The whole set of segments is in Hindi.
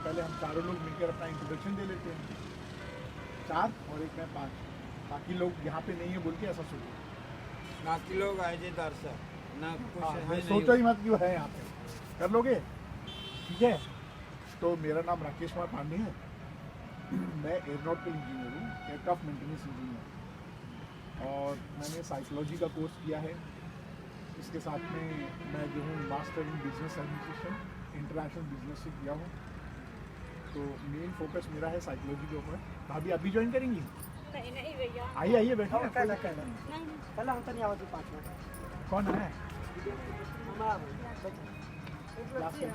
पहले हम चारों लोग मिलकर अपना इंट्रोडक्शन दे लेते हैं, 4 और एक मैं 5, बाकी लोग यहाँ पे नहीं है बोल के ऐसा सोचो। बाकी लोग आए थे दर्शक ना कुछ सोचो ही मत क्यों है यहाँ पे, कर लोगे ठीक है। तो मेरा नाम राकेश कुमार पांडे है, मैं एयरोनॉटिकल इंजीनियर हूँ, एयरक्राफ्ट मेंटेनेंस इंजीनियर, और मैंने साइकोलॉजी का कोर्स किया है। इसके साथ में मैं जो हूँ master in business administration international business से किया हूँ। तो मेन फोकस मेरा है साइकोलॉजी के ऊपर। भाभी अभी ज्वाइन करेंगी? नहीं भैया, आइए आइए बैठो। कौन है? क्लास में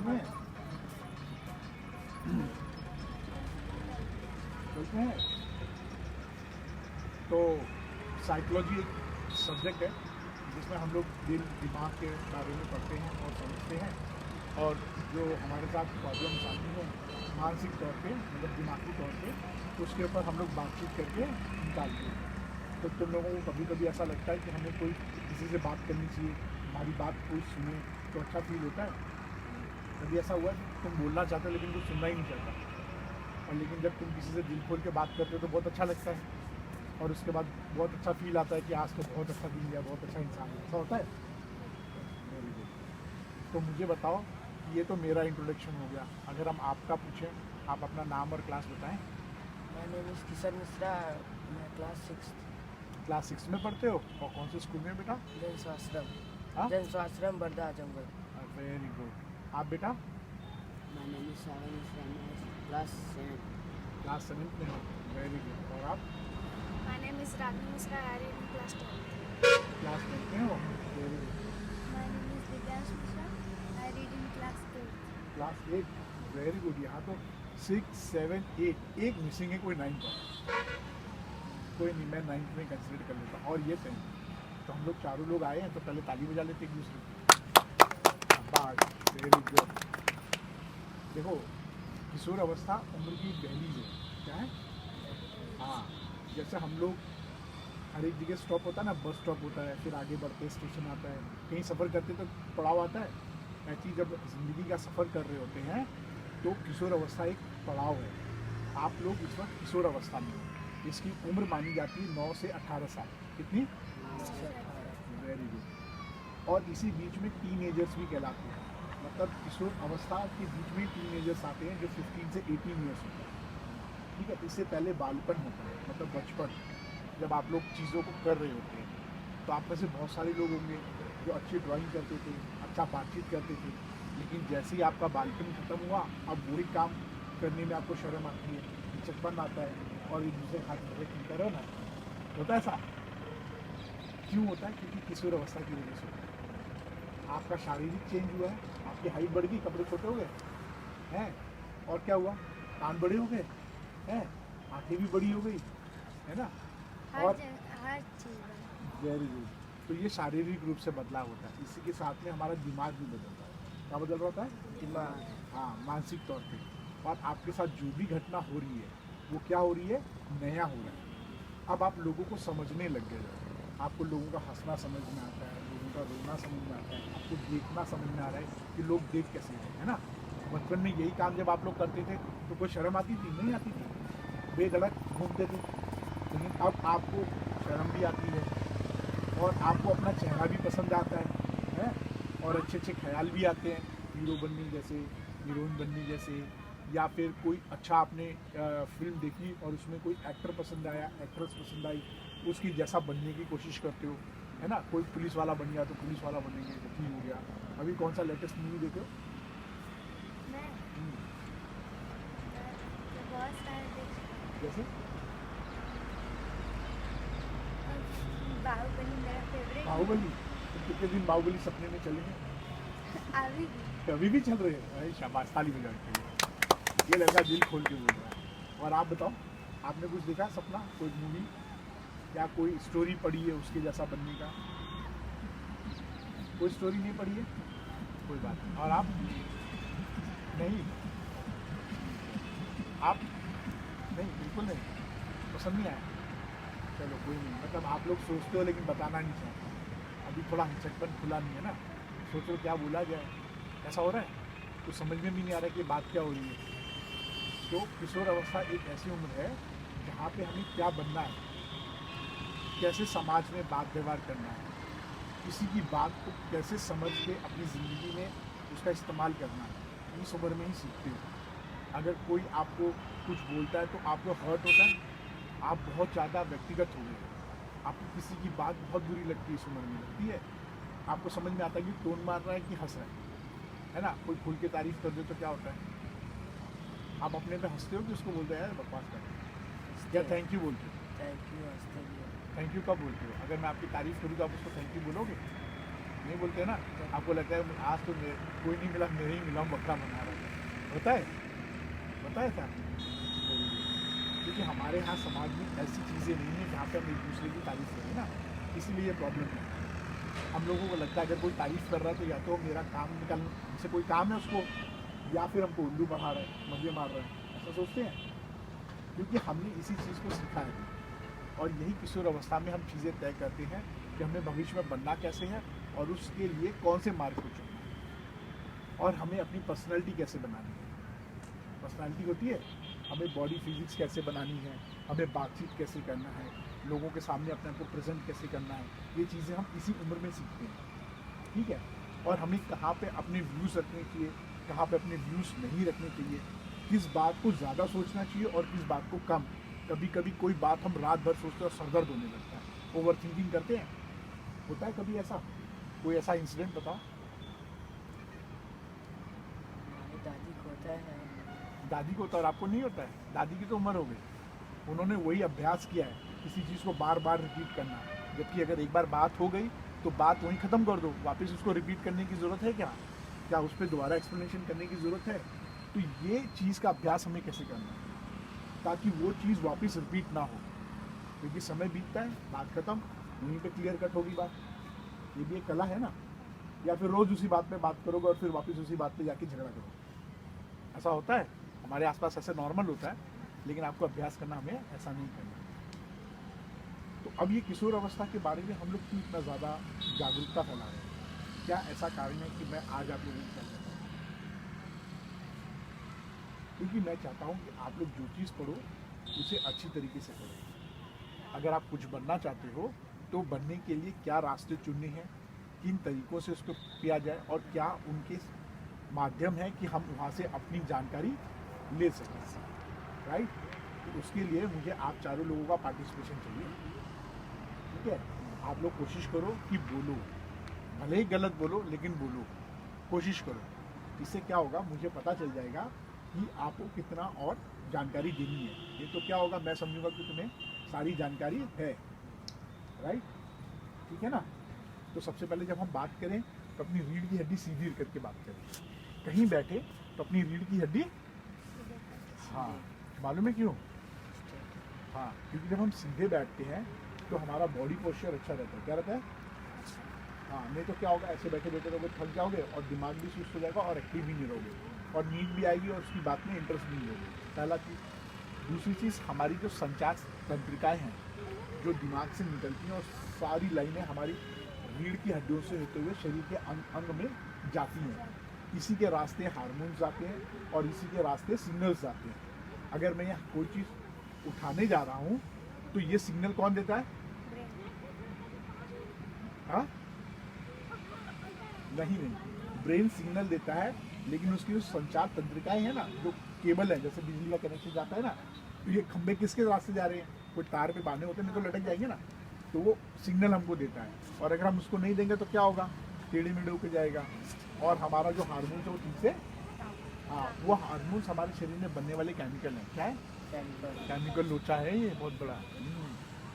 बोलते हैं। तो साइकोलॉजी एक सब्जेक्ट है जिसमें हम लोग दिल दिमाग के बारे में पढ़ते हैं और समझते हैं, और जो हमारे साथ प्रॉब्लम्स आती हैं मानसिक तौर पे मतलब दिमागी तौर पे, उसके ऊपर हम लोग बातचीत करके निकालते हैं। तो तुम लोगों को कभी कभी ऐसा लगता है कि हमें कोई किसी से बात करनी चाहिए, हमारी बात कोई सुने तो अच्छा फील होता है। कभी ऐसा हुआ कि तुम बोलना चाहते हो लेकिन कोई सुनना ही नहीं चाहता, और लेकिन जब तुम किसी से दिल खोल के बात करते हो तो बहुत अच्छा लगता है, और उसके बाद बहुत अच्छा फील आता है कि आज तो बहुत अच्छा फील किया, बहुत अच्छा इंसान है। ऐसा होता है। तो मुझे बताओ, ये तो मेरा इंट्रोडक्शन हो गया। अगर हम आपका पूछें, आप अपना नाम और क्लास बताएं। My name is Kishan Mishra, मैं क्लास 6 में पढ़ते हो, और कौन से स्कूल में बेटा? जैन स्वाश्रम, हाँ, बर्दा आजमगढ़। Very good. आप बेटा? My name is सावन मिश्रा, मैं क्लास 7 में हो, वेरी गुड। और आप? My name is Ragini Mishra, I read in class 12. Class 10 में हो, very good. My name is Divyansh Mishra, I read in class 8. Class 8, very good. यहाँ तो 6, 7, 8, एक मिसिंग है, कोई 9 का। कोई नहीं, मैं 9th में कंसिडर कर लेता। और ये 10। तो हम लोग चारों लोग आए हैं, तो पहले ताली बजा लेते एक दूसरे की। Very good. देखो, किशोर अवस्था उम्र की दहलीज है, क्या है? हाँ, जैसे हम लोग हर एक जगह स्टॉप होता है ना, बस स्टॉप होता है, फिर आगे बढ़ते स्टेशन आता है, कहीं सफ़र करते तो पड़ाव आता है। ऐसी जब ज़िंदगी का सफ़र कर रहे होते हैं तो किशोर अवस्था एक पड़ाव है। आप लोग इस वक्त किशोर अवस्था में हो। इसकी उम्र मानी जाती है 9 से 18 साल। कितनी? Very good. और इसी बीच में टीनेजर्स भी कहलाते हैं, मतलब किशोर अवस्था के बीच में टीनेजर्स आते हैं जो 15 से 18 ईयर्स होते हैं। ठीक है, इससे पहले बालपन होता है, मतलब बचपन, जब आप लोग चीज़ों को कर रहे होते हैं। तो आप में से बहुत सारे लोग होंगे जो अच्छी ड्राइंग करते थे, अच्छा बातचीत करते थे, लेकिन जैसे ही आपका बालपन ख़त्म हुआ, अब वही काम करने में आपको शर्म आती है, हिचकपन आता है, और एक दूसरे हाथ में करो ना। होता है ऐसा? क्यों होता है? क्योंकि किशोर अवस्था की वजह से होता है। आपका शारीरिक चेंज हुआ है, आपकी हाइट बढ़ गई, कपड़े छोटे हो गए हैं, और क्या हुआ? कान बड़े हो गए हैं, आँखें भी बड़ी हो गई, है ना? और हर चीज़। Very good. तो ये शारीरिक रूप से बदलाव होता है। इसी के साथ में हमारा दिमाग भी बदलता है। क्या बदल रहा होता है? दिमाग। हाँ, मानसिक तौर पे। और आपके साथ जो भी घटना हो रही है वो क्या हो रही है? नया हो रहा है। अब आप लोगों को समझने लग गए हो। आपको लोगों का हंसना समझ में आता है, लोगों का रोना समझ में आता है, आपको देखना समझ में आ रहा है कि लोग देख कैसे रहे हैं, है ना? बचपन में यही काम जब आप लोग करते थे तो कोई शर्म आती थी? नहीं आती थी, बेधड़क घूमते थे। लेकिन अब आपको शर्म भी आती है, और आपको अपना चेहरा भी पसंद आता है, और अच्छे अच्छे ख्याल भी आते हैं, हीरो बनने जैसे, हीरोइन बनने जैसे, या फिर कोई अच्छा आपने फिल्म देखी और उसमें कोई एक्टर पसंद आया, एक्ट्रेस पसंद आई, उसकी जैसा बनने की कोशिश करते हो, है ना? कोई पुलिस वाला बन गया तो पुलिस वाला बनेंगे, वकील हो गया। अभी कौन सा लेटेस्ट मूवी देखे हो? मैं बहुत सारे देखे। जैसे बाहुबली मेरा फेवरेट। बाहुबली? तो कितने दिन बाहुबली सपने में चलेंगे? अभी भी चल रहे हैं? अरे शाबाश, ताली बजाओ के लिए। ये लड़का दिल खोल के बोल रहा है। और आप बताओ, आपने कुछ देखा सपना, कोई मूवी? क्या कोई स्टोरी पढ़ी है उसके जैसा बनने का? कोई स्टोरी नहीं पढ़ी है? कोई बात नहीं। और आप? नहीं, आप नहीं, बिल्कुल नहीं, पसंद नहीं आया। चलो कोई नहीं, मतलब आप लोग सोचते हो लेकिन बताना नहीं चाहते। अभी थोड़ा हिचकपन खुला नहीं है ना, सोचो क्या बोला जाए, ऐसा हो रहा है। कुछ समझ में भी नहीं आ रहा कि बात क्या हो रही है। तो किशोर अवस्था एक ऐसी उम्र है जहाँ पे हमें क्या बनना है, कैसे समाज में बात व्यवहार करना है, किसी की बात को कैसे समझ के अपनी ज़िंदगी में उसका इस्तेमाल करना है, इस उम्र में ही सीखते हो। अगर कोई आपको कुछ बोलता है तो आपको हर्ट होता है, आप बहुत ज़्यादा व्यक्तिगत हो गए, आपको किसी की बात बहुत बुरी लगती है, इस उम्र में लगती है। आपको समझ में आता है कि टोन मार रहा है कि हंस रहा है ना। कोई खुल के तारीफ़ कर दे तो क्या होता है, आप अपने पे हंसते हो कि उसको बोलते हैं यार बकवास कर, या थैंक यू बोलते हो? थैंक यू हंसते भी हैं। थैंक यू कब बोलते हो? अगर मैं आपकी तारीफ़ करूँ तो आप उसको थैंक यू बोलोगे? नहीं बोलते ना। आपको लगता है आज तो कोई नहीं मिला, मेरे ही मिला हूँ, बकरा बना रहा था। होता है, बताया था। क्योंकि हमारे यहाँ समाज में ऐसी चीज़ें नहीं है जहाँ पे हम एक दूसरे की तारीफ़ करें ना, इसीलिए ये प्रॉब्लम है। हम लोगों को लगता है अगर कोई तारीफ़ कर रहा है तो या तो मेरा काम निकल, हमसे कोई काम है उसको, या फिर हमको उल्लू बढ़ा रहा है, मजे मार रहा है, ऐसा सोचते हैं। क्योंकि हमने इसी चीज़ को सीखा है, और यही किशोर अवस्था में हम चीज़ें तय करते हैं कि हमें भविष्य में बनना कैसे है और उसके लिए कौन से मार्ग को चुनना है, और हमें अपनी पर्सनैलिटी कैसे बनानी है। पर्सनैलिटी होती है, हमें बॉडी फिजिक्स कैसे बनानी है, हमें बातचीत कैसे करना है, लोगों के सामने अपने आप को प्रेजेंट कैसे करना है, ये चीज़ें हम इसी उम्र में सीखते हैं, ठीक है। और हमें कहाँ पे अपने व्यूज़ रखने चाहिए, कहाँ पे अपने व्यूज़ नहीं रखने चाहिए, किस बात को ज़्यादा सोचना चाहिए और किस बात को कम। कभी कभी कोई बात हम रात भर सोचते हैं और सरदर्द होने लगता है, ओवर थिंकिंग करते हैं। होता है कभी ऐसा? कोई ऐसा इंसिडेंट बताओ। हमारी दादी को होता है। दादी को तो, और आपको नहीं होता है? दादी की तो उम्र हो गई, उन्होंने वही अभ्यास किया है, किसी चीज़ को बार बार रिपीट करना। जबकि अगर एक बार बात हो गई तो बात वहीं ख़त्म कर दो, वापस उसको रिपीट करने की ज़रूरत है क्या? क्या उस पर दोबारा एक्सप्लेनेशन करने की ज़रूरत है? तो ये चीज़ का अभ्यास हमें कैसे करना है ताकि वो चीज़ वापस रिपीट ना हो। क्योंकि समय बीतता है, बात ख़त्म, वहीं पे क्लियर कट होगी बात। ये भी एक कला है ना। या फिर रोज़ उसी बात पे बात करोगे और फिर वापस उसी बात पे जाके झगड़ा करोगे, ऐसा होता है। हमारे आसपास ऐसे नॉर्मल होता है, लेकिन आपको अभ्यास करना, हमें ऐसा नहीं करना। तो अब ये किशोर अवस्था के बारे में हम लोग क्यों इतना ज़्यादा जागरूकता फैला रहे हैं? क्या ऐसा कारण है कि मैं आज आप लोगों को क्या कहता हूँ? क्योंकि मैं चाहता हूँ कि आप लोग जो चीज़ पढ़ो उसे अच्छी तरीके से पढ़ो। अगर आप कुछ बनना चाहते हो तो बनने के लिए क्या रास्ते चुनने हैं, किन तरीक़ों से उसको किया जाए, और क्या उनके माध्यम है कि हम वहाँ से अपनी जानकारी ले सकें, राइट। तो उसके लिए मुझे आप चारों लोगों का पार्टिसिपेशन चाहिए, ठीक है। आप लोग कोशिश करो कि बोलो, भले ही गलत बोलो लेकिन बोलो, कोशिश करो। इससे क्या होगा, मुझे पता चल जाएगा कि आपको कितना और जानकारी देनी है। ये तो क्या होगा, मैं समझूंगा कि तुम्हें सारी जानकारी है, राइट, ठीक है ना। तो सबसे पहले जब हम बात करें तो अपनी रीढ़ की हड्डी सीधी करके बात करें। कहीं बैठे तो अपनी रीढ़ की हड्डी, हाँ, मालूम है क्यों? हाँ, क्योंकि जब हम सीधे बैठते हैं तो हमारा बॉडी पोस्चर अच्छा रहता है। क्या रहता है? हाँ, नहीं तो क्या होगा, ऐसे बैठे बैठे रहोगे, थक जाओगे और दिमाग भी सुस्त हो जाएगा और एक्टिव भी नहीं रहोगे, और नींद भी आएगी और उसकी बात में इंटरेस्ट भी नहीं होगी। पहला चीज़। दूसरी चीज़, हमारी जो संचार तंत्रिकाएँ हैं जो दिमाग से निकलती हैं और सारी लाइनें हमारी रीढ़ की हड्डियों से होते हुए शरीर के अंग में जाती हैं। इसी के रास्ते हार्मोन्स जाते हैं और इसी के रास्ते सिग्नल्स जाते हैं। अगर मैं यहाँ कोई चीज़ उठाने जा रहा हूँ तो ये सिग्नल कौन देता है? हाँ, नहीं, ब्रेन सिग्नल देता है, लेकिन उसकी जो संचार तंत्रिकाएं हैं ना, जो केबल है, जैसे बिजली का कनेक्शन जाता है ना, तो ये खंभे किसके रास्ते जा रहे हैं? कोई तार पे बांधे होते हैं, नहीं तो लटक जाएंगे ना। तो वो सिग्नल हमको देता है, और अगर हम उसको नहीं देंगे तो क्या होगा, टेढ़े मेढ़े होकर जाएगा। और हमारा जो हार्मोन्स है वो ठीक से, हाँ, वो हार्मोन्स हमारे शरीर में बनने वाले केमिकल हैं। क्या है? केमिकल लोचा है ये बहुत बड़ा।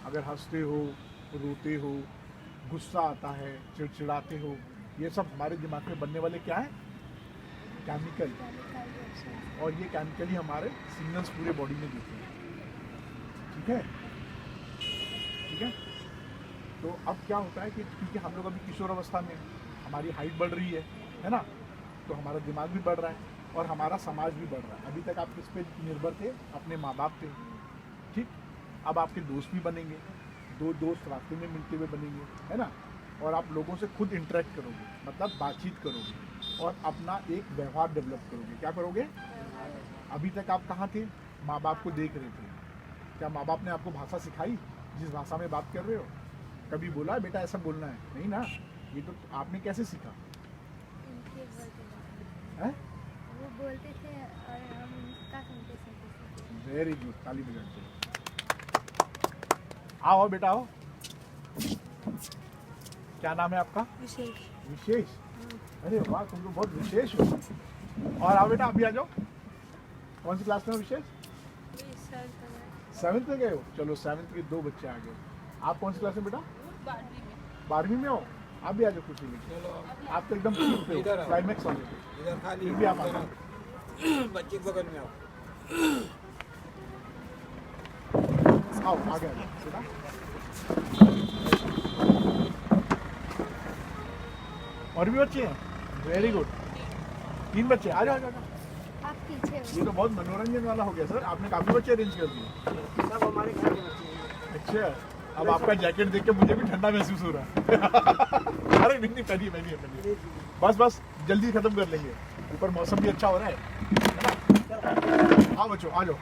अगर हंसते हो, रोते हो, गुस्सा आता है, चिड़चिड़ाते हो, ये सब हमारे दिमाग में बनने वाले क्या है? केमिकल। और ये केमिकल ही हमारे सिग्नल्स पूरे बॉडी में देते हैं, ठीक है। ठीक है। तो अब क्या होता है कि क्योंकि हम लोग अभी किशोर अवस्था में हैं, हमारी हाइट बढ़ रही है ना, तो हमारा दिमाग भी बढ़ रहा है और हमारा समाज भी बढ़ रहा है। अभी तक आप किस पे निर्भर थे? अपने माँ बाप पे, ठीक। अब आपके दोस्त भी बनेंगे, 2 दोस्त रास्ते में मिलते हुए बनेंगे, है ना, और आप लोगों से खुद इंटरेक्ट करोगे, मतलब बातचीत करोगे और अपना एक व्यवहार डेवलप करोगे। क्या करोगे? अभी तक आप कहाँ थे? माँ बाप को देख रहे थे। क्या माँ बाप ने आपको भाषा सिखाई जिस भाषा में बात कर रहे हो? कभी बोला बेटा ऐसा बोलना है? नहीं ना। ये तो आपने कैसे सीखा? उनके बोलते है? वो बोलते थे और हम उनका सुनते थे। वेरी गुड, ताली बजाते हैं। आओ बेटा आओ। क्या नाम है आपका? विशेष। विशेष? अरे वाह, तुम तो बहुत विशेष हो। और आओ बेटा, अभी आ जाओ। कौन सी क्लास में हो विशेष? 7th में गए हो? चलो 7th के 2 बच्चे आ गए। आप कौन सी क्लास में बेटा? 12वीं में हो? आप भी आ जाओ खुशी में। चलो आप तो एकदम पीक पे हो, इधर आओ। क्लाइमेक्स वाले पे। इधर खाली फिर भी आप आ जाओ। बच्चे के बगल में आओ। आओ आगे आ जाओ बेटा। और भी बच्चे हैं? वेरी गुड, 3 बच्चे। आ जाओ आ जाओ। आप पीछे हो। ये तो बहुत मनोरंजन वाला हो गया सर, आपने काफी बच्चे अरेंज कर दिए। सब हमारे घर के बच्चे हैं। अच्छा, अब आपका जैकेट देख के मुझे भी ठंडा महसूस हो रहा है। अरे नहीं पहनिए। बस जल्दी खत्म कर लेंगे, ऊपर मौसम भी अच्छा हो रहा है ना। आओ बच्चों आ जाओ।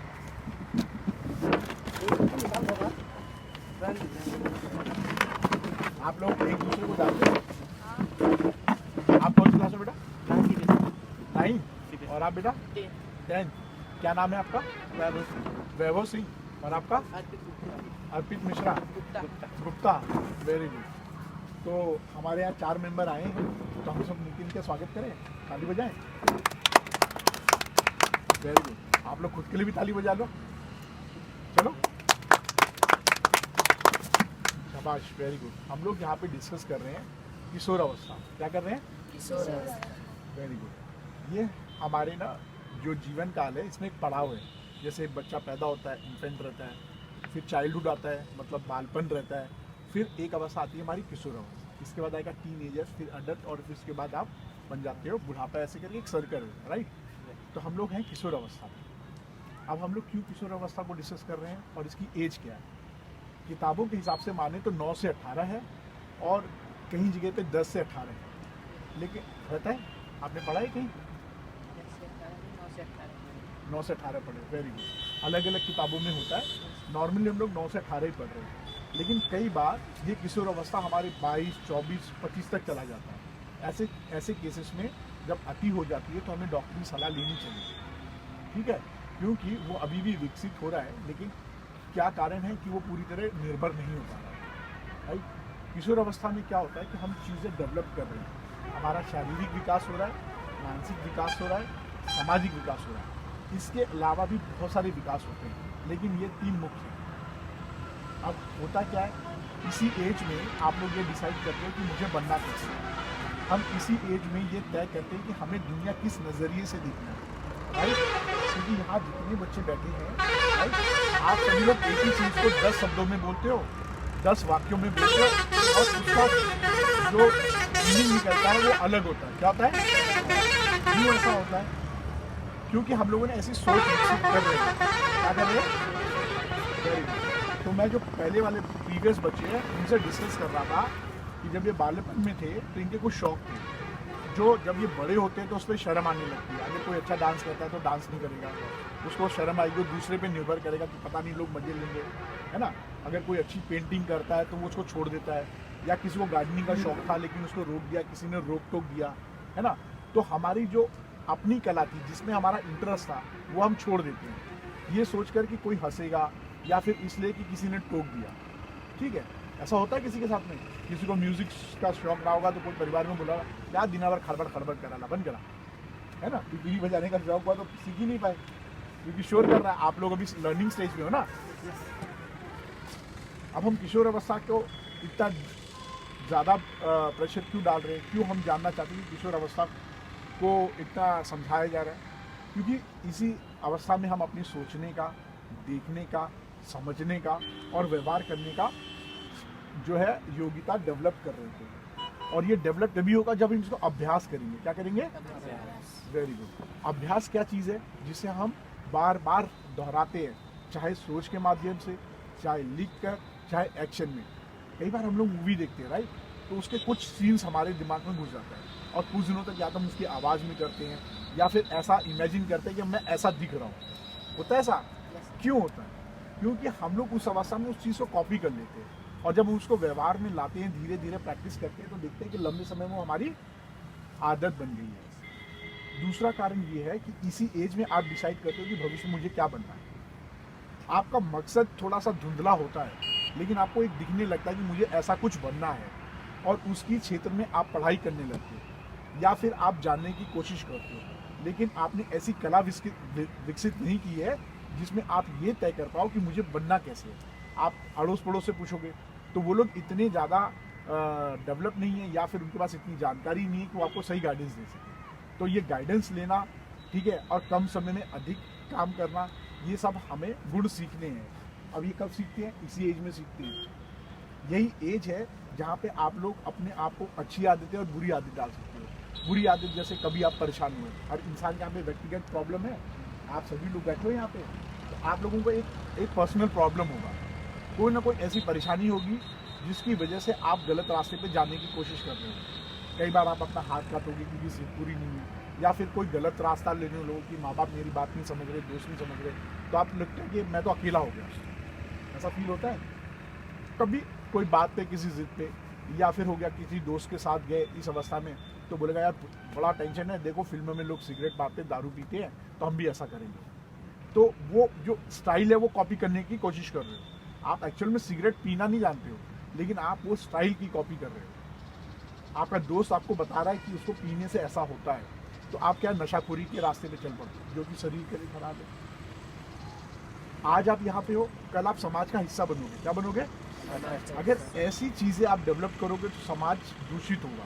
आप लोग एक दूसरे को जानते हो? आप कौन सी क्लास में बेटा? 9। और आप बेटा? 10। क्या नाम है आपका? वैभव सिंह। और आपका? अर्पित मिश्रा गुप्ता। Very good. तो हमारे यहाँ 4 मेंबर आए हैं, तो हम सब नितिन का स्वागत करें, ताली बजाएं। Very good. आप लोग खुद के लिए भी ताली बजा लो। चलो शाबाश, वेरी गुड। हम लोग यहाँ पे डिस्कस कर रहे हैं किशोर अवस्था। क्या कर रहे हैं? Very good. ये हमारे ना जो जीवन काल है, इसमें एक पड़ाव है। जैसे बच्चा पैदा होता है, इन्फेंट रहता है, फिर चाइल्डहुड आता है, मतलब बालपन रहता है, फिर एक अवस्था आती है हमारी किशोर अवस्था, इसके बाद आएगा टीनेजर, फिर अडल्ट, और फिर इसके बाद आप बन जाते हो बुढ़ापा। ऐसे करके एक सर्कल है, राइट। तो हम लोग हैं किशोर अवस्था में। अब हम लोग क्यों किशोर अवस्था को डिस्कस कर रहे हैं और इसकी एज क्या है? किताबों के हिसाब से माने तो 9 से 18 है, और कहीं जगह पे 10 से 18 है, लेकिन रहता है, आपने पढ़ा है कहीं? 9 से 18 पढ़े। Very good. अलग अलग किताबों में होता है, नॉर्मली हम लोग 9 से 18 ही पढ़ रहे हैं, लेकिन कई बार ये किशोर अवस्था हमारे 22, 24, 25 तक चला जाता है। ऐसे केसेस में जब अति हो जाती है तो हमें डॉक्टरी सलाह लेनी चाहिए, ठीक है, क्योंकि वो अभी भी विकसित हो रहा है, लेकिन क्या कारण है कि वो पूरी तरह निर्भर नहीं हो पा रहा है, राइट। किशोर अवस्था में क्या होता है कि हम चीज़ें डेवलप कर रहे हैं, हमारा शारीरिक विकास हो रहा है, मानसिक विकास हो रहा है, सामाजिक विकास हो रहा है, इसके अलावा भी बहुत सारे विकास होते हैं, लेकिन ये 3 मुख्य हैं। अब होता क्या है, इसी एज में आप लोग ये डिसाइड करते हो कि मुझे बनना कैसे है। हम इसी एज में ये तय करते हैं कि हमें दुनिया किस नज़रिए से देखना है, राइट। क्योंकि यहाँ जितने बच्चे बैठे हैं, राइट, आप सभी लोग एक ही चीज़ को 10 शब्दों में बोलते हो, 10 वाक्यों में बोलते हो, और उसका जो मीनिंग निकलता है वो अलग होता है। क्या होता है? क्यों ऐसा होता है? क्योंकि हम लोगों ने ऐसी सोच विकसित कर रहे हैं। क्या कर रहे हैं? Very good. तो मैं जो पहले वाले प्रीवियस बच्चे हैं उनसे डिस्कस कर रहा था कि जब ये बालपन में थे तो इनके कुछ शौक थे, जो जब ये बड़े होते हैं तो उस पर शर्म आने लगती है। अगर कोई अच्छा डांस करता है तो डांस नहीं करेगा, उसको शर्म आएगी, वो दूसरे पे निर्भर करेगा कि पता नहीं लोग मजे लेंगे, है ना। अगर कोई अच्छी पेंटिंग करता है तो वो उसको छोड़ देता है, या किसी को गार्डनिंग का शौक था लेकिन उसको रोक दिया, किसी ने रोक टोक दिया, है ना। तो हमारी जो अपनी कला थी, जिसमें हमारा इंटरेस्ट था, वो हम छोड़ देते हैं, ये सोचकर कि कोई हंसेगा, या फिर इसलिए कि किसी ने टोक दिया, ठीक है। ऐसा होता है किसी के साथ में। किसी को म्यूजिक का शौक ना होगा तो कोई परिवार में बोला क्या दिन भर खड़बड़ खड़बड़ करा बंद करा, है ना। पीपीडी बजाने का शौक हुआ तो सीख ही नहीं पाए क्योंकि शोर कर रहा है। आप लोग अभी लर्निंग स्टेज में हो ना। अब हम किशोर अवस्था को इतना ज़्यादा प्रेशर क्यों डाल रहे हैं, क्यों हम जानना चाहते हैं कि किशोर अवस्था को इतना समझाया जा रहा है? क्योंकि इसी अवस्था में हम अपनी सोचने का, देखने का, समझने का और व्यवहार करने का जो है योग्यता डेवलप कर रहे थे। और ये डेवलप तभी होगा जब हम इसको अभ्यास करेंगे। क्या करेंगे? Very good. अभ्यास क्या चीज़ है? जिसे हम बार बार दोहराते हैं, चाहे सोच के माध्यम से, चाहे लिख कर, चाहे एक्शन में। कई बार हम लोग मूवी देखते हैं, राइट, तो उसके कुछ सीन्स हमारे दिमाग में घुस जाता है और कुछ दिनों तक या तो हम उसकी आवाज़ में करते हैं या फिर ऐसा इमेजिन करते हैं कि मैं ऐसा दिख रहा हूँ। होता है ऐसा? क्यों होता है? क्योंकि हम लोग उस अवस्था में उस चीज़ को कॉपी कर लेते हैं और जब हम उसको व्यवहार में लाते हैं, धीरे धीरे प्रैक्टिस करते हैं, तो देखते हैं कि लंबे समय में वो हमारी आदत बन गई है। दूसरा कारण ये है कि इसी एज में आप डिसाइड करते हो कि भविष्य में मुझे क्या बनना है। आपका मकसद थोड़ा सा धुंधला होता है, लेकिन आपको एक दिखने लगता है कि मुझे ऐसा कुछ बनना है और उसकी क्षेत्र में आप पढ़ाई करने लगते हो या फिर आप जानने की कोशिश करते हो, लेकिन आपने ऐसी कला विकसित नहीं की है जिसमें आप ये तय कर पाओ कि मुझे बनना कैसे है। आप अड़ोस पड़ोस से पूछोगे तो वो लोग इतने ज़्यादा डेवलप नहीं है या फिर उनके पास इतनी जानकारी नहीं है कि वो आपको सही गाइडेंस दे सके। तो ये गाइडेंस लेना, ठीक है, और कम समय में अधिक काम करना, ये सब हमें गुण सीखने हैं। अब ये कब सीखते हैं? इसी एज में सीखते हैं। यही एज है जहाँ पे आप लोग अपने आप को अच्छी आदतें और बुरी आदत डाल सकते हो। बुरी आदत जैसे कभी आप परेशान हुए, हर इंसान के यहाँ पे व्यक्तिगत प्रॉब्लम है, आप सभी लोग बैठे हो यहाँ पे, तो आप लोगों को एक पर्सनल प्रॉब्लम होगा, कोई ना कोई ऐसी परेशानी होगी जिसकी वजह से आप गलत रास्ते पे जाने की कोशिश कर रहे हो। कई बार आप अपना हाथ काटोगे क्योंकि जिद पूरी नहीं हुई, या फिर कोई गलत रास्ता लेने लोगों कि माँ बाप मेरी बात नहीं समझ रहे, दोस्त नहीं समझ रहे, तो आप लगता है कि मैं तो अकेला हो गया। ऐसा फील होता है कभी? कोई बात पे, किसी जिद पे, या फिर हो गया किसी दोस्त के साथ गए इस अवस्था में, तो बोलेगा यार बड़ा टेंशन है, देखो फिल्मों में लोग सिगरेट मारते, दारू पीते हैं, तो हम भी ऐसा करेंगे। तो वो जो स्टाइल है वो कॉपी करने की कोशिश कर रहे हो। आप एक्चुअल में सिगरेट पीना नहीं जानते हो, लेकिन आप वो स्टाइल की कॉपी कर रहे हो। आपका दोस्त आपको बता रहा है कि उसको पीने से ऐसा होता है, तो आप क्या नशाखोरी के रास्ते पे चल पड़ते हो, जो कि शरीर के लिए खराब है। आज आप यहाँ पे हो, कल आप समाज का हिस्सा बनोगे। क्या बनोगे? अगर ऐसी चीज़ें आप डेवलप करोगे तो समाज दूषित होगा,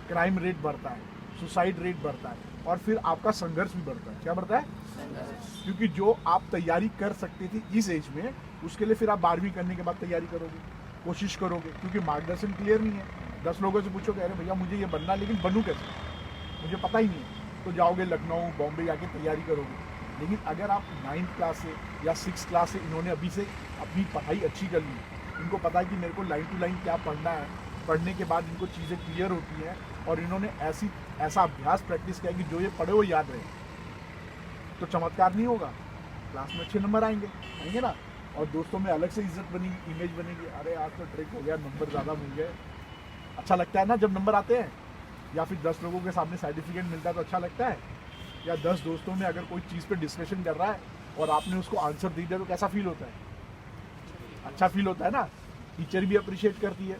क्राइम रेट बढ़ता है, सुसाइड रेट बढ़ता है, और फिर आपका संघर्ष भी बढ़ता है। क्या बढ़ता है? क्योंकि जो आप तैयारी कर सकते थे इस एज में, उसके लिए फिर आप 12वीं करने के बाद तैयारी करोगे, कोशिश करोगे, क्योंकि मार्गदर्शन क्लियर नहीं है। 10 लोगों से पूछोगे अरे भैया मुझे ये बनना, लेकिन बनूँ कैसे, मुझे पता ही नहीं है, तो जाओगे लखनऊ, बॉम्बे जाके तैयारी करोगे। लेकिन अगर आप 9th क्लास से या 6th क्लास से, इन्होंने अभी से अपनी पढ़ाई अच्छी कर ली, इनको पता है कि मेरे को लाइन टू लाइन क्या पढ़ना है, पढ़ने के बाद इनको चीज़ें क्लियर होती हैं, और इन्होंने ऐसा अभ्यास प्रैक्टिस किया कि जो ये पढ़े वो याद रहे, तो चमत्कार नहीं होगा, क्लास में अच्छे नंबर आएंगे ना, और दोस्तों में अलग से इज्जत बनेगी, इमेज बनेगी, अरे आज तो ट्रिक हो गया, नंबर ज़्यादा मिल गए। अच्छा लगता है ना जब नंबर आते हैं, या फिर 10 लोगों के सामने सर्टिफिकेट मिलता है तो अच्छा लगता है। या 10 दोस्तों में अगर कोई चीज़ पे डिस्कशन कर रहा है और आपने उसको आंसर दे दिया तो कैसा फील होता है? अच्छा फील होता है ना, टीचर भी अप्रिशिएट करती है।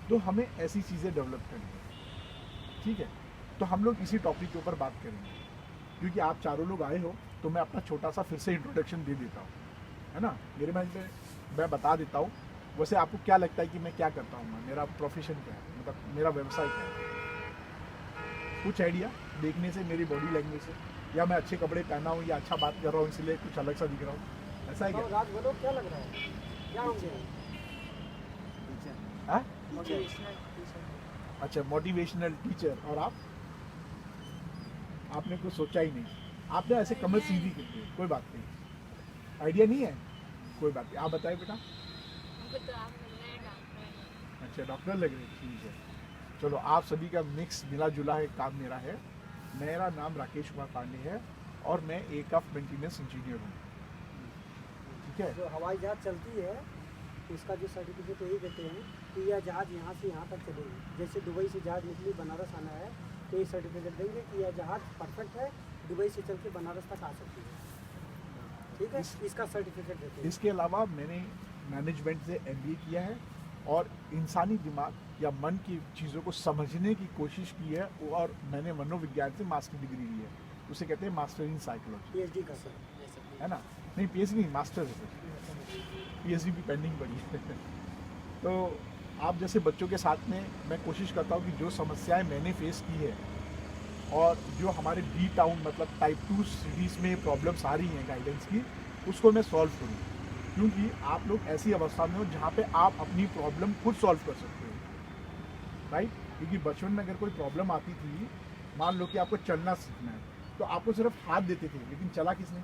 तो हमें ऐसी चीज़ें डेवलप करनी है, ठीक है। तो हम लोग इसी टॉपिक के ऊपर बात करेंगे, क्योंकि आप चारों लोग आए हो, तो मैं अपना छोटा सा फिर से इंट्रोडक्शन दे देता हूँ, है ना। मेरे माइंड में मैं बता देता हूँ, वैसे आपको क्या लगता है कि मैं क्या करता हूँ, मेरा प्रोफेशन क्या है, मतलब मेरा व्यवसाय क्या है? कुछ आइडिया देखने से, मेरी बॉडी लैंग्वेज से, या मैं अच्छे कपड़े पहना हूँ या अच्छा बात कर रहा हूँ इसलिए कुछ अलग सा दिख रहा हूँ, ऐसा है क्या? राज बोलो क्या लग रहा है, क्या होंगे? हाँ? अच्छा, मोटिवेशनल टीचर। और आप? आपने कुछ सोचा ही नहीं, आपने ऐसे कमर सीधी कर दी, कोई बात नहीं, आइडिया नहीं है, कोई बात नहीं। आप बताएं बेटा। अच्छा, डॉक्टर लग रहे, ठीक है। चलो, आप सभी का मिक्स मिला जुला है काम मेरा है। मेरा नाम राकेश कुमार पांडे है और मैं एयरक्राफ्ट मेंटेनेंस इंजीनियर हूँ, ठीक है। जो हवाई जहाज चलती है इसका जो सर्टिफिकेट यही देते हैं कि यह जहाज़ यहाँ से यहाँ तक चलेगी। जैसे दुबई से जहाज़ निकली बनारस आना है तो ये सर्टिफिकेट देंगे कि यह जहाज़ परफेक्ट है, दुबई से चल के बनारस तक आ सकती है, ठीक है। इसका सर्टिफिकेट देते हैं। इसके अलावा मैंने मैनेजमेंट से MBA किया है और इंसानी दिमाग या मन की चीज़ों को समझने की कोशिश की है, और मैंने मनोविज्ञान से मास्टर डिग्री ली है, उसे कहते हैं मास्टर इन साइकोलॉजी। PhD का सर, है ना? नहीं, PhD नहीं, मास्टर है, PhD भी पेंडिंग पड़ी है। तो आप जैसे बच्चों के साथ में मैं कोशिश करता हूँ कि जो समस्याएं मैंने फेस की है और जो हमारे D टाउन मतलब टाइप 2 सिटीज़ में प्रॉब्लम्स आ रही हैं गाइडेंस की, उसको मैं सॉल्व करूँ। क्योंकि आप लोग ऐसी अवस्था में हो जहाँ पे आप अपनी प्रॉब्लम खुद सॉल्व कर सकते हो, राइट। क्योंकि बचपन में अगर कोई प्रॉब्लम आती थी, मान लो कि आपको चलना सीखना है, तो आपको सिर्फ हाथ देते थे, लेकिन चला किसने?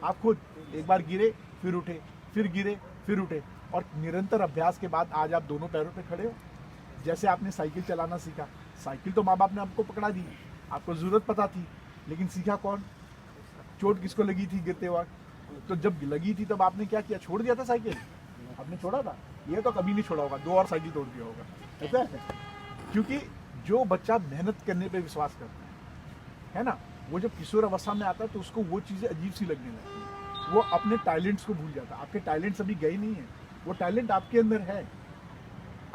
आप खुद। एक बार गिरे फिर उठे, फिर गिरे फिर उठे, और निरंतर अभ्यास के बाद आज आप दोनों पैरों पे खड़े हो। जैसे आपने साइकिल चलाना सीखा, साइकिल तो माँ बाप ने आपको पकड़ा दी, आपको ज़रूरत पता थी, लेकिन सीखा कौन? चोट किसको लगी थी गिरते वक्त? तो जब लगी थी तब आपने क्या किया? छोड़ दिया था साइकिल? आपने छोड़ा था? ये तो कभी नहीं छोड़ा होगा, 2 और साइकिल तोड़ दिया होगा, ऐसा है। क्योंकि जो बच्चा मेहनत करने पे विश्वास करता है ना, वो जब किशोर अवस्था में आता है तो उसको वो चीज़ें अजीब सी लगने लगती है, वो अपने टैलेंट्स को भूल जाता है। आपके टैलेंट्स अभी गए नहीं है, वो टैलेंट आपके अंदर है।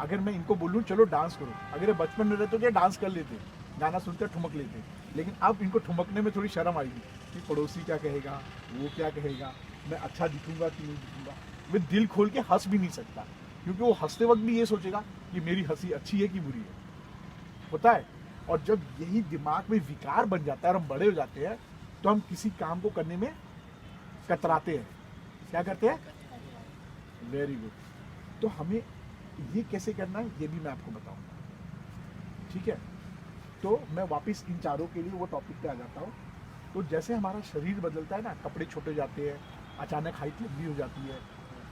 अगर मैं इनको बोलूँ चलो डांस करो, अगर ये बचपन में रहते तो क्या डांस कर लेते, गाना सुनकर ठुमक लेते, लेकिन अब इनको ठुमकने में थोड़ी शर्म आएगी कि पड़ोसी क्या कहेगा, वो क्या कहेगा, मैं अच्छा दिखूंगा कि नहीं दिखूंगा। वे दिल खोल के हंस भी नहीं सकता, क्योंकि वो हंसते वक्त भी ये सोचेगा कि मेरी हंसी अच्छी है कि बुरी है, होता है। और जब यही दिमाग में विकार बन जाता है और हम बड़े हो जाते हैं, तो हम किसी काम को करने में कतराते हैं। क्या करते हैं? Very good. तो हमें ये कैसे करना है ये भी मैं आपको बताऊंगा, ठीक है। तो मैं वापस इन चारों के लिए वो टॉपिक पे आ जाता हूँ। तो जैसे हमारा शरीर बदलता है ना, कपड़े छोटे जाते हैं, अचानक हाइट लंबी हो जाती है,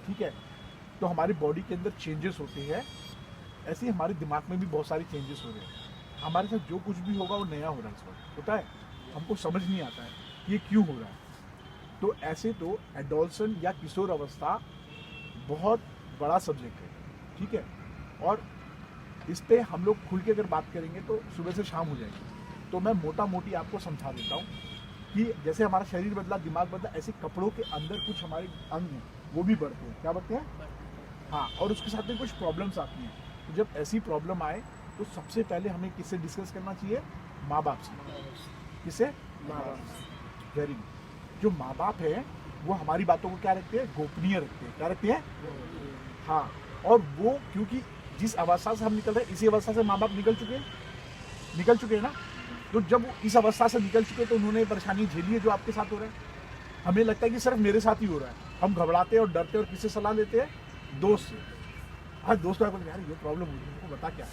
ठीक है, तो हमारी बॉडी के अंदर चेंजेस होते हैं, ऐसे ही हमारे दिमाग में भी बहुत सारे चेंजेस हो रहे हैं। हमारे साथ जो कुछ भी होगा वो नया हो रहा है इस वक्त, होता है, हमको समझ नहीं आता है कि ये क्यों हो रहा है। तो ऐसे तो एडोलसन या किशोर अवस्था बहुत बड़ा सब्जेक्ट है, ठीक है, और इस पे हम लोग खुल के अगर बात करेंगे तो सुबह से शाम हो जाएगी। तो मैं मोटा मोटी आपको समझा देता हूँ कि जैसे हमारा शरीर बदला, दिमाग बदला, ऐसे कपड़ों के अंदर कुछ हमारे अंग हैं वो भी बढ़ते हैं। क्या बढ़ते हैं? हाँ, और उसके साथ में कुछ प्रॉब्लम्स आती हैं। तो जब ऐसी प्रॉब्लम आए तो सबसे पहले हमें किससे डिस्कस करना चाहिए? माँ बाप से। किससे? माँ बाप से। Very good. जो माँ बाप है वो हमारी बातों को क्या रखते हैं? गोपनीय रखते हैं। क्या रखते हैं? हाँ, और वो क्योंकि जिस अवस्था से हम निकल रहे हैं, इसी अवस्था से माँ बाप निकल चुके हैं ना। तो जब वो इस अवस्था से निकल चुके तो उन्होंने परेशानी झेली है जो आपके साथ हो रहा है। हमें लगता है कि सिर्फ मेरे साथ ही हो रहा है, हम घबराते हैं और डरते हैं और किससे सलाह लेते हैं? दोस्त से। हाँ, दोस्त को यार ये प्रॉब्लम हो रही है, बता क्या,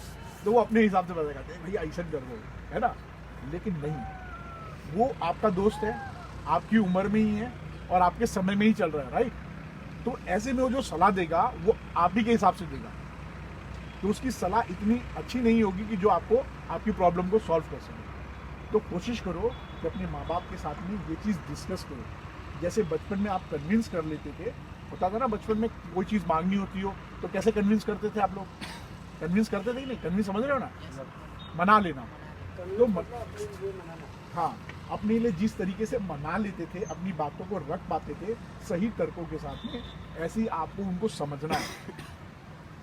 तो वो अपने हिसाब से बता कहते हैं भैया ऐसा कर दो, है ना। लेकिन नहीं, वो आपका दोस्त है, आपकी उम्र में ही है और आपके समय में ही चल रहा है, राइट। तो ऐसे में वो जो सलाह देगा वो आप ही के हिसाब से देगा, तो उसकी सलाह इतनी अच्छी नहीं होगी कि जो आपको आपकी प्रॉब्लम को सॉल्व कर सके। तो कोशिश करो कि अपने माँ बाप के साथ में ये चीज़ डिस्कस करो। जैसे बचपन में आप कन्विंस कर लेते थे, होता था ना, बचपन में कोई चीज़ मांगनी होती हो तो कैसे कन्विंस करते थे आप लोग? कन्विंस करते थे कि नहीं? कन्विंस समझ रहे हो ना, मना लेना। तो हाँ, अपने लिए जिस तरीके से मना लेते थे, अपनी बातों को रख पाते थे सही तर्कों के साथ में, ऐसे ही आपको उनको समझना है।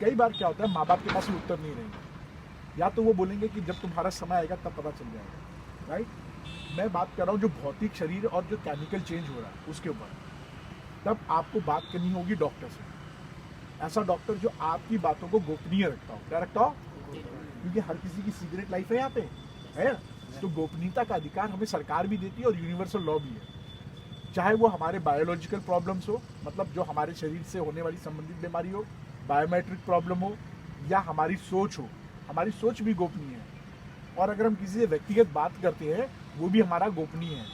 कई बार क्या होता है, माँ बाप के पास उत्तर नहीं रहेंगे, या तो वो बोलेंगे कि जब तुम्हारा समय आएगा तब पता चल जाएगा, राइट। मैं बात कर रहा हूँ जो भौतिक शरीर और जो केमिकल चेंज हो रहा है उसके ऊपर। तब आपको बात करनी होगी डॉक्टर से, ऐसा डॉक्टर जो आपकी बातों को गोपनीय रखता हो। क्या रखता हो? क्योंकि हर किसी की सीक्रेट लाइफ है यहाँ पे, है। तो गोपनीयता का अधिकार हमें सरकार भी देती है और यूनिवर्सल लॉ भी है। चाहे वो हमारे बायोलॉजिकल प्रॉब्लम्स हो, मतलब जो हमारे शरीर से होने वाली संबंधित बीमारी हो, बायोमेट्रिक प्रॉब्लम हो, या हमारी सोच हो, हमारी सोच भी गोपनीय है। और अगर हम किसी से व्यक्तिगत बात करते हैं वो भी हमारा गोपनीय है।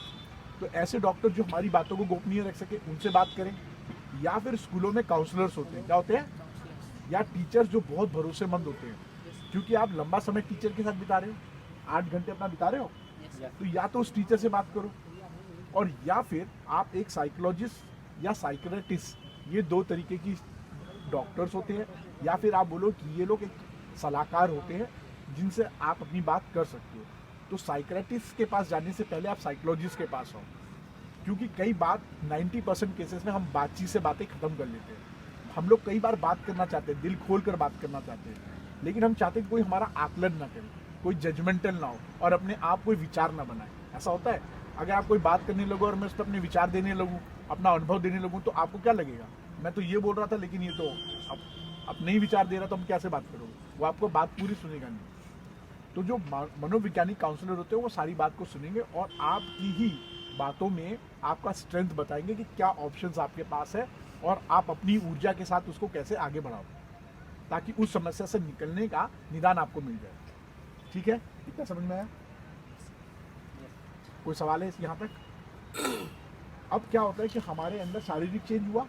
तो ऐसे डॉक्टर जो हमारी बातों को गोपनीय रख सके उनसे बात करें, या फिर स्कूलों में काउंसलर्स होते हैं। क्या होते हैं? या टीचर्स जो बहुत भरोसेमंद होते हैं, क्योंकि आप लंबा समय टीचर के साथ बिता रहे हो, 8 घंटे अपना बिता रहे हो, तो या तो उस टीचर से बात करो, और या फिर आप एक साइकोलॉजिस्ट या साइकियाट्रिस्ट, ये 2 तरीके की डॉक्टर्स होते हैं, या फिर आप बोलो कि ये लोग एक सलाहकार होते हैं जिनसे आप अपनी बात कर सकते हो। तो साइकियाट्रिस्ट के पास जाने से पहले आप साइकोलॉजिस्ट के पास आओ, क्योंकि कई बार 90% केसेस में हम बातचीत से बातें खत्म कर लेते हैं। हम लोग कई बार बात करना चाहते हैं, दिल खोल कर बात करना चाहते हैं, लेकिन हम चाहते हैं कोई हमारा आकलन ना करे, कोई जजमेंटल ना हो और अपने आप कोई विचार ना बनाए। ऐसा होता है, अगर आप कोई बात करने लगो और मैं उस पर अपने विचार देने लगूँ, अपना अनुभव देने लगूँ, तो आपको क्या लगेगा? मैं तो ये बोल रहा था लेकिन ये तो अपने ही विचार दे रहा, तो हम कैसे बात करोगे? वो आपको बात पूरी सुनेगा नहीं। तो जो मनोवैज्ञानिक काउंसलर होते हैं वो सारी बात को सुनेंगे और आपकी ही बातों में आपका स्ट्रेंथ बताएंगे कि क्या ऑप्शंस आपके पास है और आप अपनी ऊर्जा के साथ उसको कैसे आगे बढ़ाओ, ताकि उस समस्या से निकलने का निदान आपको मिल जाए। ठीक है, इतना समझ में आया? कोई सवाल है यहाँ तक? अब क्या होता है कि हमारे अंदर शारीरिक चेंज हुआ,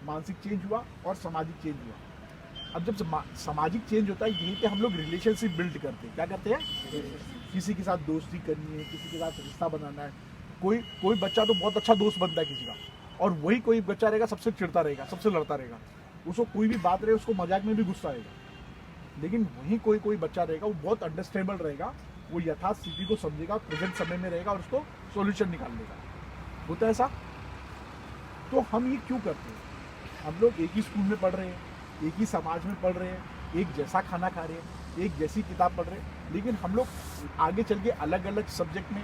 मानसिक चेंज हुआ और सामाजिक चेंज हुआ। अब जब सामाजिक चेंज होता है, यहीं पे हम लोग रिलेशनशिप बिल्ड करते हैं। क्या करते हैं? किसी के साथ दोस्ती करनी है, किसी के साथ रिश्ता बनाना है। कोई बच्चा तो बहुत अच्छा दोस्त बनता है किसी का, और वही कोई बच्चा रहेगा सबसे चिढ़ता रहेगा, सबसे लड़ता रहेगा, उसको कोई भी बात रहे उसको मजाक में भी गुस्सा आएगा। लेकिन वहीं कोई बच्चा रहेगा, वो बहुत अंडरस्टैंडेबल रहेगा, वो यथार्थ स्थिति को समझेगा, प्रेजेंट समय में रहेगा और उसको सॉल्यूशन निकाल लेगा। होता है ऐसा? तो हम ये क्यों करते हैं? हम लोग एक ही स्कूल में पढ़ रहे हैं, एक ही समाज में पढ़ रहे हैं, एक जैसा खाना खा रहे हैं, एक जैसी किताब पढ़ रहे हैं, लेकिन हम लोग आगे चल के अलग अलग सब्जेक्ट में,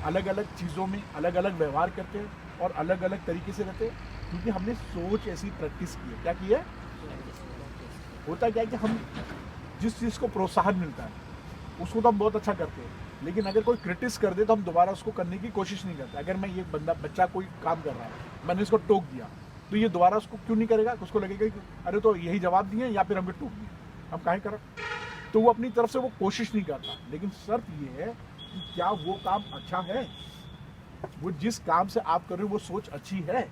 अलग अलग चीज़ों में अलग अलग व्यवहार करते हैं और अलग अलग तरीके से रहते हैं, क्योंकि हमने सोच ऐसी प्रैक्टिस की है। क्या की है? होता क्या है कि हम जिस चीज़ को प्रोत्साहन मिलता है उसको तो हम बहुत अच्छा करते हैं, लेकिन अगर कोई क्रिटिस कर दे तो हम दोबारा उसको करने की कोशिश नहीं करते। अगर मैं ये बच्चा कोई काम कर रहा है, मैंने इसको टोक दिया, तो ये दोबारा उसको क्यों नहीं करेगा? उसको लगेगा कि अरे तो यही जवाब दिए या फिर हमें टोक दिए, हम काहे करें? तो वो अपनी तरफ से वो कोशिश नहीं करता। लेकिन शर्त ये है कि क्या वो काम अच्छा है, वो जिस काम से आप कर रहे हो वो सोच अच्छी है।